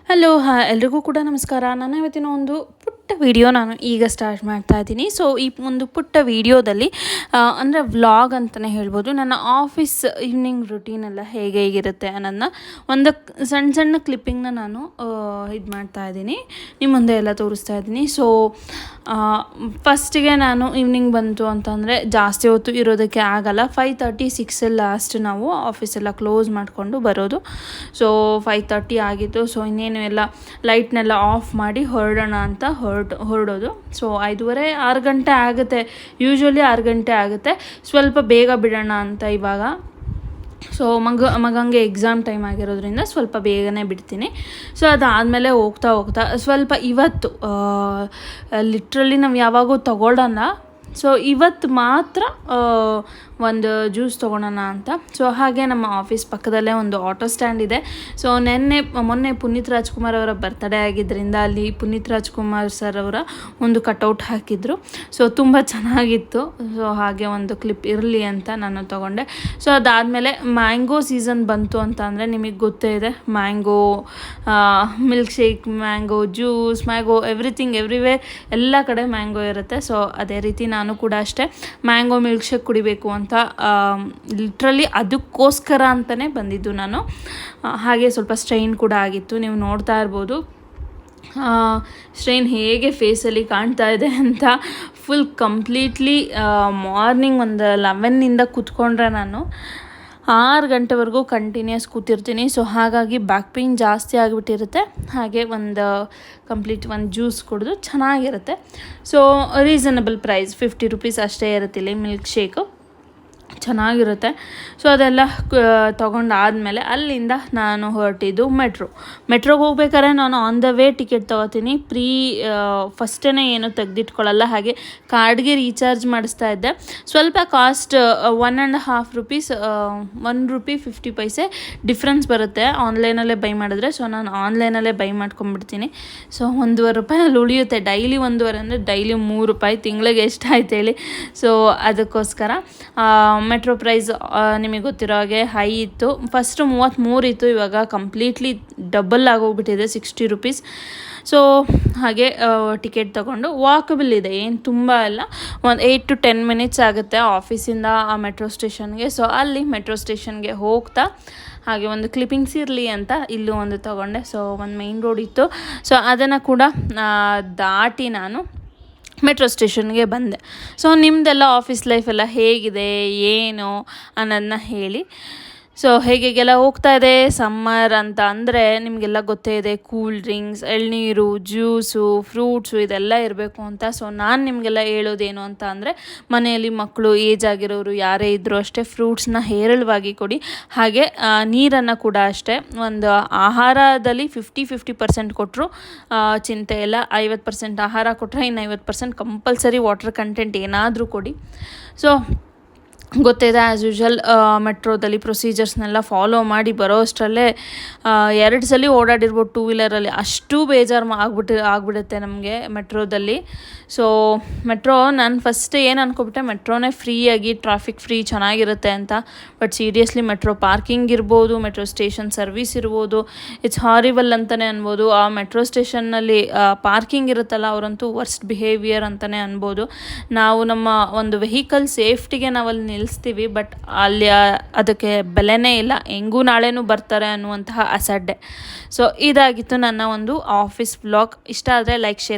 Hello ಎಲ್ರಿಗೂ ಕೂಡ ನಮಸ್ಕಾರ. ನನ್ನ ಇವತ್ತಿನ ಒಂದು ಪುಟ್ಟ ವಿಡಿಯೋ ನಾನು ಈಗ ಸ್ಟಾರ್ಟ್ ಮಾಡ್ತಾ ಇದ್ದೀನಿ. ಸೊ ಈ ಒಂದು ಪುಟ್ಟ ವಿಡಿಯೋದಲ್ಲಿ ಅಂದರೆ ವ್ಲಾಗ್ ಅಂತಲೇ ಹೇಳ್ಬೋದು, ನನ್ನ ಆಫೀಸ್ ಈವ್ನಿಂಗ್ ರುಟೀನೆಲ್ಲ ಹೇಗಿರುತ್ತೆ ಅನ್ನೋದನ್ನ ಒಂದು ಸಣ್ಣ ಸಣ್ಣ ಕ್ಲಿಪ್ಪಿಂಗ್ನ ನಾನು ಇದು ಮಾಡ್ತಾ ಇದ್ದೀನಿ, ನಿಮ್ಮ ಮುಂದೆ ಎಲ್ಲ ತೋರಿಸ್ತಾ ಇದ್ದೀನಿ. ಸೊ ಫಸ್ಟಿಗೆ ನಾನು ಈವ್ನಿಂಗ್ ಬಂತು ಅಂತಂದರೆ ಜಾಸ್ತಿ ಹೊತ್ತು ಇರೋದಕ್ಕೆ ಆಗಲ್ಲ. 5:30 6 ಲಾಸ್ಟ್ ನಾವು ಆಫೀಸೆಲ್ಲ ಕ್ಲೋಸ್ ಮಾಡಿಕೊಂಡು ಬರೋದು. ಸೊ 5:30 ಆಗಿತ್ತು. ಸೊ ಇನ್ನೇನು ಎಲ್ಲ ಲೈಟ್ನೆಲ್ಲ ಆಫ್ ಮಾಡಿ ಹೊರಡೋಣ ಅಂತ ಹೊರಡೋದು. ಸೊ 5:30 6 ಗಂಟೆ ಆಗುತ್ತೆ, ಯೂಶ್ವಲಿ 6 ಗಂಟೆ ಆಗುತ್ತೆ. ಸ್ವಲ್ಪ ಬೇಗ ಬಿಡೋಣ ಅಂತ ಇವಾಗ. ಸೊ ಮಗಂಗೆ ಎಕ್ಸಾಮ್ ಟೈಮ್ ಆಗಿರೋದ್ರಿಂದ ಸ್ವಲ್ಪ ಬೇಗನೆ ಬಿಡ್ತೀನಿ. ಸೊ ಅದಾದಮೇಲೆ ಹೋಗ್ತಾ ಸ್ವಲ್ಪ ಇವತ್ತು ಲಿಟ್ರಲಿ ನಾವು ಯಾವಾಗೂ ತಗೊಳ್ಳೋಣ. ಸೊ ಇವತ್ತು ಮಾತ್ರ ಒಂದು ಜ್ಯೂಸ್ ತೊಗೊಳೋಣ ಅಂತ. ಸೊ ಹಾಗೆ ನಮ್ಮ ಆಫೀಸ್ ಪಕ್ಕದಲ್ಲೇ ಒಂದು ಆಟೋ ಸ್ಟ್ಯಾಂಡ್ ಇದೆ. ಸೊ ಮೊನ್ನೆ ಪುನೀತ್ ರಾಜ್ಕುಮಾರ್ ಅವರ ಬರ್ತ್ಡೇ ಆಗಿದ್ದರಿಂದ ಅಲ್ಲಿ ಪುನೀತ್ ರಾಜ್ಕುಮಾರ್ ಸರ್ ಅವರ ಒಂದು ಕಟೌಟ್ ಹಾಕಿದ್ರು. ಸೊ ತುಂಬ ಚೆನ್ನಾಗಿತ್ತು. ಸೊ ಹಾಗೆ ಒಂದು ಕ್ಲಿಪ್ ಇರಲಿ ಅಂತ ನಾನು ತೊಗೊಂಡೆ. ಸೊ ಅದಾದಮೇಲೆ ಮ್ಯಾಂಗೋ ಸೀಸನ್ ಬಂತು ಅಂತ ಅಂದರೆ ನಿಮಗೆ ಗೊತ್ತೇ ಇದೆ, mango milk shake, mango juice, mango everything everywhere ಎಲ್ಲ ಕಡೆ ಮ್ಯಾಂಗೋ ಇರುತ್ತೆ. ಸೊ ಅದೇ ರೀತಿ ನಾನು ಕೂಡ ಅಷ್ಟೇ ಮ್ಯಾಂಗೋ ಮಿಲ್ಕ್ ಶೇಕ್ ಕುಡಿಬೇಕು ಅಂತ ಲಿಟ್ರಲಿ ಅದಕ್ಕೋಸ್ಕರ ಅಂತಲೇ ಬಂದಿದ್ದು ನಾನು. ಹಾಗೆ ಸ್ವಲ್ಪ ಸ್ಟ್ರೈನ್ ಕೂಡ ಆಗಿತ್ತು, ನೀವು ನೋಡ್ತಾ ಇರ್ಬೋದು ಸ್ಟ್ರೈನ್ ಹೇಗೆ ಫೇಸಲ್ಲಿ ಕಾಣ್ತಾ ಇದೆ ಅಂತ. ಫುಲ್ ಕಂಪ್ಲೀಟ್ಲಿ ಮಾರ್ನಿಂಗ್ ಒಂದು 11 ಕೂತ್ಕೊಂಡ್ರೆ ನಾನು 6 ಗಂಟೆವರೆಗೂ ಕಂಟಿನ್ಯೂಸ್ ಕೂತಿರ್ತೀನಿ. ಸೊ ಹಾಗಾಗಿ ಬ್ಯಾಕ್ ಪೇಯ್ನ್ ಜಾಸ್ತಿ ಆಗಿಬಿಟ್ಟಿರುತ್ತೆ. ಹಾಗೆ ಒಂದು ಕಂಪ್ಲೀಟ್ ಒಂದು ಜ್ಯೂಸ್ ಕುಡಿದು ಚೆನ್ನಾಗಿರುತ್ತೆ. ಸೊ ರೀಸನಬಲ್ ಪ್ರೈಸ್ 50 ರೂಪೀಸ್ ಅಷ್ಟೇ ಇರುತ್ತೆ ಇಲ್ಲಿ ಮಿಲ್ಕ್ ಶೇಕು, ಚೆನ್ನಾಗಿರುತ್ತೆ. ಸೊ ಅದೆಲ್ಲ ತೊಗೊಂಡಾದಮೇಲೆ ಅಲ್ಲಿಂದ ನಾನು ಹೊರಟಿದ್ದು ಮೆಟ್ರೋಗೆ ಹೋಗ್ಬೇಕಾದ್ರೆ ನಾನು ಆನ್ ದ ವೇ ಟಿಕೆಟ್ ತೊಗೋತೀನಿ. ಫಸ್ಟೇ ಏನು ತೆಗೆದಿಟ್ಕೊಳ್ಳಲ್ಲ. ಹಾಗೆ ಕಾರ್ಡ್ಗೆ ರೀಚಾರ್ಜ್ ಮಾಡಿಸ್ತಾ ಇದ್ದೆ. ಸ್ವಲ್ಪ ಕಾಸ್ಟ್ 1.5 ರೂಪೀಸ್, 1 ರೂಪಿ 50 ಪೈಸೆ ಡಿಫ್ರೆನ್ಸ್ ಬರುತ್ತೆ ಆನ್ಲೈನಲ್ಲೇ ಬೈ ಮಾಡಿದ್ರೆ. ಸೊ ನಾನು ಆನ್ಲೈನಲ್ಲೇ ಬೈ ಮಾಡ್ಕೊಂಡ್ಬಿಡ್ತೀನಿ. ಸೊ 1.5 ರೂಪಾಯಿ ಅಲ್ಲಿ ಉಳಿಯುತ್ತೆ. ಡೈಲಿ 1.5 ಅಂದರೆ ಡೈಲಿ 3 ರೂಪಾಯಿ, ತಿಂಗಳಿಗೆ ಎಷ್ಟಾಯ್ತು ಹೇಳಿ. ಸೊ ಅದಕ್ಕೋಸ್ಕರ ಮೆಟ್ರೋ ಪ್ರೈಸ್ ನಿಮಗೆ ಗೊತ್ತಿರೋ ಹಾಗೆ ಹೈ ಇತ್ತು. ಫಸ್ಟು 33 ಇತ್ತು, ಇವಾಗ ಕಂಪ್ಲೀಟ್ಲಿ ಡಬಲ್ ಆಗೋಗ್ಬಿಟ್ಟಿದೆ, 60 ರೂಪೀಸ್. ಸೊ ಹಾಗೆ ಟಿಕೆಟ್ ತೊಗೊಂಡು ವಾಕಬಲ್ ಇದೆ, ಏನು ತುಂಬ ಇಲ್ಲ, ಒಂದು 8 to 10 ಮಿನಿಟ್ಸ್ ಆಗುತ್ತೆ ಆಫೀಸಿಂದ ಆ ಮೆಟ್ರೋ ಸ್ಟೇಷನ್ಗೆ. ಸೊ ಅಲ್ಲಿ ಮೆಟ್ರೋ ಸ್ಟೇಷನ್ಗೆ ಹೋಗ್ತಾ ಹಾಗೆ ಒಂದು ಕ್ಲಿಪ್ಪಿಂಗ್ಸ್ ಇರಲಿ ಅಂತ ಇಲ್ಲೂ ಒಂದು ತೊಗೊಂಡೆ. ಸೊ ಒಂದು ಮೇನ್ ರೋಡ್ ಇತ್ತು. ಸೊ ಅದನ್ನು ಕೂಡ ದಾಟಿ ನಾನು ಮೆಟ್ರೋ ಸ್ಟೇಷನ್ಗೆ ಬಂದೆ. ಸೊ ನಿಮ್ಮದೆಲ್ಲ ಆಫೀಸ್ ಲೈಫೆಲ್ಲ ಹೇಗಿದೆ ಏನು ಅನ್ನೋದನ್ನ ಹೇಳಿ. ಸೊ ಹೇಗೆಲ್ಲ ಹೋಗ್ತಾ ಇದೆ. ಸಮ್ಮರ್ ಅಂತ ಅಂದರೆ ನಿಮಗೆಲ್ಲ ಗೊತ್ತೇ ಇದೆ, ಕೂಲ್ ಡ್ರಿಂಕ್ಸ್, ಎಳ್ನೀರು, ಜ್ಯೂಸು, ಫ್ರೂಟ್ಸು ಇದೆಲ್ಲ ಇರಬೇಕು ಅಂತ. ಸೊ ನಾನು ನಿಮಗೆಲ್ಲ ಹೇಳೋದೇನು ಅಂತ ಅಂದರೆ, ಮನೆಯಲ್ಲಿ ಮಕ್ಕಳು, ಏಜ್ ಆಗಿರೋರು ಯಾರೇ ಇದ್ದರೂ ಅಷ್ಟೇ ಫ್ರೂಟ್ಸ್ನ ಹೇರಳವಾಗಿ ಕೊಡಿ. ಹಾಗೆ ನೀರನ್ನು ಕೂಡ ಅಷ್ಟೇ, ಒಂದು ಆಹಾರದಲ್ಲಿ 50% ಕೊಟ್ಟರು ಚಿಂತೆ ಇಲ್ಲ. 50% ಆಹಾರ ಕೊಟ್ಟರೆ ಇನ್ನು 50% ಕಂಪಲ್ಸರಿ ವಾಟರ್ ಕಂಟೆಂಟ್ ಏನಾದರೂ ಕೊಡಿ. ಸೊ ಗೊತ್ತಿದೆ ಆ್ಯಸ್ ಯೂಶ್ವಲ್ ಮೆಟ್ರೋದಲ್ಲಿ ಪ್ರೊಸೀಜರ್ಸ್ನೆಲ್ಲ ಫಾಲೋ ಮಾಡಿ ಬರೋ ಅಷ್ಟರಲ್ಲೇ 2 ಸಲ ಓಡಾಡಿರ್ಬೋದು ಟೂ ವೀಲರಲ್ಲಿ. ಅಷ್ಟು ಬೇಜಾರು ಆಗ್ಬಿಡುತ್ತೆ ನಮಗೆ ಮೆಟ್ರೋದಲ್ಲಿ. ಸೊ ಮೆಟ್ರೋ ನಾನು ಫಸ್ಟ್ ಏನು ಅಂದ್ಕೊಬಿಟ್ಟೆ, ಮೆಟ್ರೋನೇ ಫ್ರೀಯಾಗಿ ಟ್ರಾಫಿಕ್ ಫ್ರೀ ಚೆನ್ನಾಗಿರುತ್ತೆ ಅಂತ. ಬಟ್ ಸೀರಿಯಸ್ಲಿ ಮೆಟ್ರೋ ಪಾರ್ಕಿಂಗ್ ಇರ್ಬೋದು, ಮೆಟ್ರೋ ಸ್ಟೇಷನ್ ಸರ್ವಿಸ್ ಇರ್ಬೋದು, ಇಟ್ಸ್ ಹಾರಿಬಲ್ ಅಂತಲೇ ಅನ್ಬೋದು. ಆ ಮೆಟ್ರೋ ಸ್ಟೇಷನ್ನಲ್ಲಿ ಪಾರ್ಕಿಂಗ್ ಇರುತ್ತಲ್ಲ, ಅವರಂತೂ ವರ್ಸ್ಟ್ ಬಿಹೇವಿಯರ್ ಅಂತಲೇ ಅನ್ಬೋದು. ನಾವು ನಮ್ಮ ಒಂದು ವೆಹಿಕಲ್ ಸೇಫ್ಟಿಗೆ ನಾವಲ್ಲಿ ನಿಲ್ಲಿಸ್ತೀವಿ, ಬಟ್ ಅಲ್ಲಿ ಅದಕ್ಕೆ ಬೆಲೆನೇ ಇಲ್ಲ, ಹೆಂಗೂ ನಾಳೆನೂ ಬರ್ತಾರೆ ಅನ್ನುವಂತಹ ಅಸಡ್ಡೆ. ಸೊ ಇದಾಗಿತ್ತು ನನ್ನ ಒಂದು ಆಫೀಸ್ ವ್ಲಾಗ್. ಇಷ್ಟ ಆದರೆ ಲೈಕ್, ಶೇರ್.